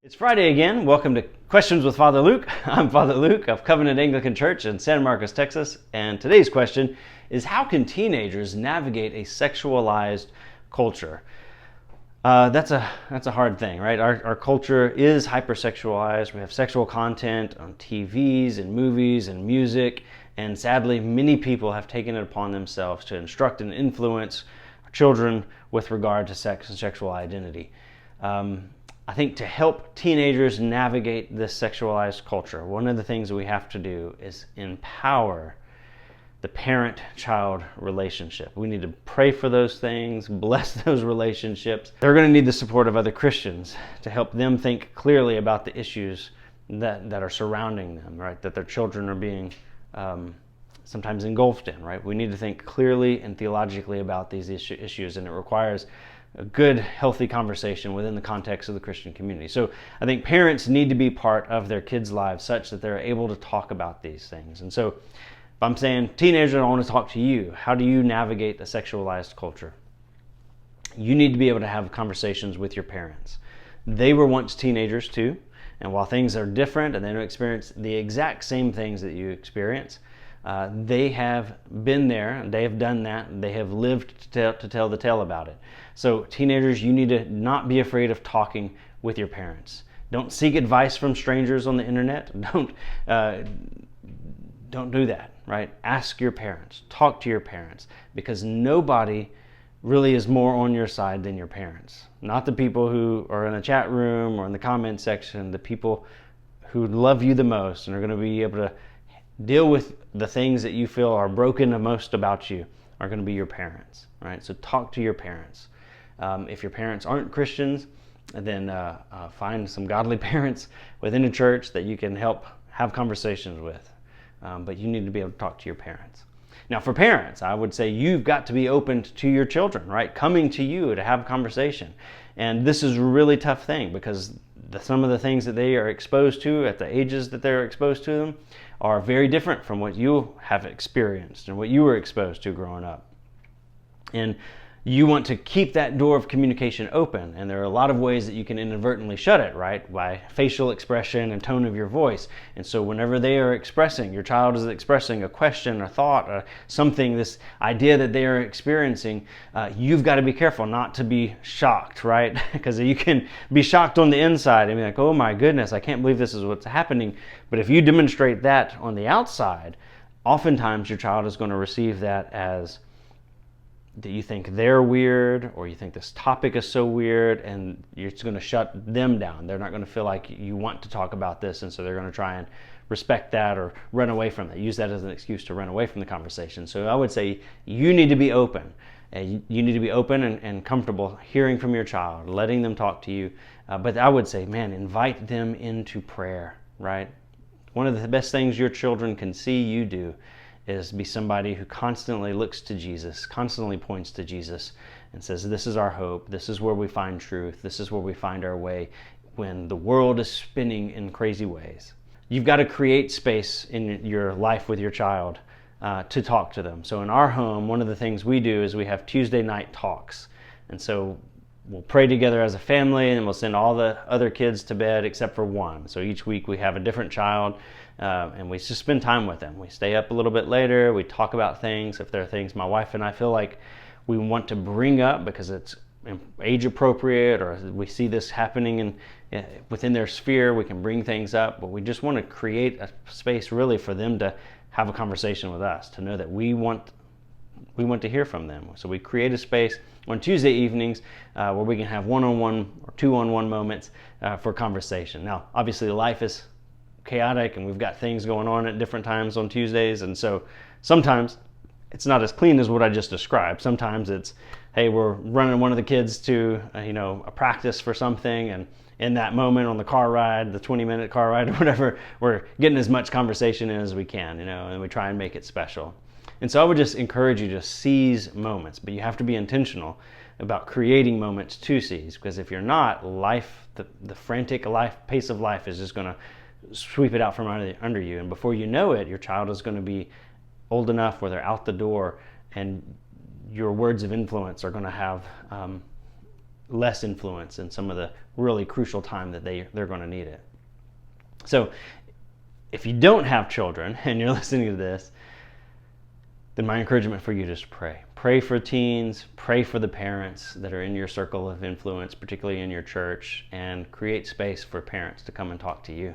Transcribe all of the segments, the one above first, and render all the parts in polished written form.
It's Friday again. Welcome to Questions with Father Luke. I'm Father Luke of Covenant Anglican Church in San Marcos, Texas. And today's question is, how can teenagers navigate a sexualized culture? That's a hard thing, right? Our culture is hypersexualized. We have sexual content on TVs and movies and music. And sadly, many people have taken it upon themselves to instruct and influence our children with regard to sex and sexual identity. I think to help teenagers navigate this sexualized culture, one of the things that we have to do is empower the parent-child relationship. We need to pray for those things, bless those relationships. They're going to need the support of other Christians to help them think clearly about the issues that are surrounding them, right? That their children are being sometimes engulfed in, right? We need to think clearly and theologically about these issues, and it requires a good, healthy conversation within the context of the Christian community. So I think parents need to be part of their kids' lives such that they're able to talk about these things. And so if I'm saying, teenagers, I want to talk to you. How do you navigate the sexualized culture? You need to be able to have conversations with your parents. They were once teenagers too, and while things are different and they don't experience the exact same things that you experience, they have been there, they have done that, they have lived to tell the tale about it. So teenagers, you need to not be afraid of talking with your parents. Don't seek advice from strangers on the internet. Don't do that, right? Ask your parents, talk to your parents, because nobody really is more on your side than your parents. Not the people who are in the chat room or in the comment section, the people who love you the most and are going to be able to deal with the things that you feel are broken the most about you are going to be your parents, right? So talk to your parents. If your parents aren't Christians, then find some godly parents within a church that you can help have conversations with. But you need to be able to talk to your parents. Now, for parents, I would say you've got to be open to your children, right? Coming to you to have a conversation. And this is a really tough thing because some of the things that they are exposed to at the ages that they're exposed to them are very different from what you have experienced and what you were exposed to growing up. And you want to keep that door of communication open, and there are a lot of ways that you can inadvertently shut it, right? By facial expression and tone of your voice. And so whenever they are expressing, your child is expressing a question, a thought, or something, this idea that they are experiencing, you've got to be careful not to be shocked, right? Because you can be shocked on the inside and be like, oh my goodness, I can't believe this is what's happening. But if you demonstrate that on the outside, oftentimes your child is going to receive that as that you think they're weird, or you think this topic is so weird, and it's going to shut them down. They're not going to feel like you want to talk about this, and so they're going to try and respect that or run away from it, use that as an excuse to run away from the conversation. So I would say you need to be open. You need to be open and comfortable hearing from your child, letting them talk to you. But I would say, man, invite them into prayer, right? One of the best things your children can see you do is be somebody who constantly looks to Jesus, constantly points to Jesus and says, this is our hope, this is where we find truth, this is where we find our way when the world is spinning in crazy ways. You've got to create space in your life with your child to talk to them. So in our home, one of the things we do is we have Tuesday night talks. And so we'll pray together as a family, and we'll send all the other kids to bed except for one. So each week we have a different child, and we just spend time with them. We stay up a little bit later. We talk about things. If there are things my wife and I feel like we want to bring up because it's age appropriate, or we see this happening within their sphere, we can bring things up. But we just want to create a space really for them to have a conversation with us, to know that we want to hear from them. So we create a space on Tuesday evenings where we can have one-on-one or two-on-one moments for conversation. Now, obviously life is chaotic and we've got things going on at different times on Tuesdays, and so sometimes it's not as clean as what I just described. Sometimes it's, hey, we're running one of the kids to a practice for something, and in that moment on the car ride, the 20-minute car ride or whatever, we're getting as much conversation in as we can, and we try and make it special. And so I would just encourage you to seize moments, but you have to be intentional about creating moments to seize, because if you're not, life, the frantic pace of life is just going to sweep it out from under you. And before you know it, your child is going to be old enough where they're out the door, and your words of influence are going to have less influence in some of the really crucial time that they're going to need it. So if you don't have children and you're listening to this, then my encouragement for you is to pray. Pray for teens, pray for the parents that are in your circle of influence, particularly in your church, and create space for parents to come and talk to you.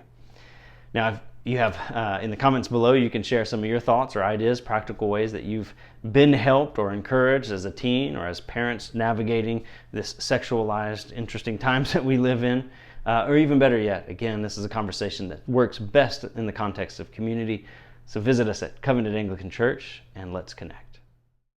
Now, if you have, in the comments below, you can share some of your thoughts or ideas, practical ways that you've been helped or encouraged as a teen or as parents navigating this sexualized, interesting times that we live in. Or even better yet, again, this is a conversation that works best in the context of community. So visit us at Covenant Anglican Church and let's connect.